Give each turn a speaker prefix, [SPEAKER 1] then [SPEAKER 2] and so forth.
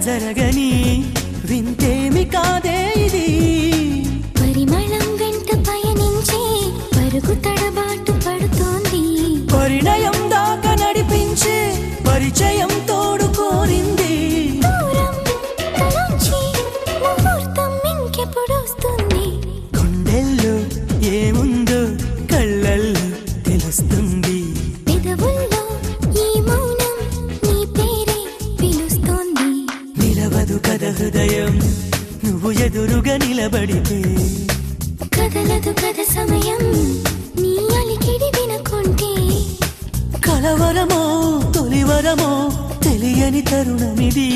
[SPEAKER 1] జరగని వింతేమి కాదే ఇది
[SPEAKER 2] పరిమళం వెంట పయనించే పరుగు తడబాటు పడుతోంది
[SPEAKER 1] పరిణయం దాకా నడిపించే పరిచయం తోడు కోరింది
[SPEAKER 2] దూరం తలంచి ముహూర్తం ఇంకెప్పుడొస్తుంది
[SPEAKER 1] గుండెల్లో ఏముందో కళ్ళల్లో తెలుస్తుంది
[SPEAKER 2] పెదవుల్లో ఈ మౌనం నీ పేరే పిలుస్తోంది
[SPEAKER 1] నిలవదు కథ హృదయం నువ్వు ఎదురుగా నిలబడితే
[SPEAKER 2] కదలదు కథ సమయం నీ అలికిడి వినకుంటే
[SPEAKER 1] కలవరమో తొలివరమో తెలియని తరుణమిది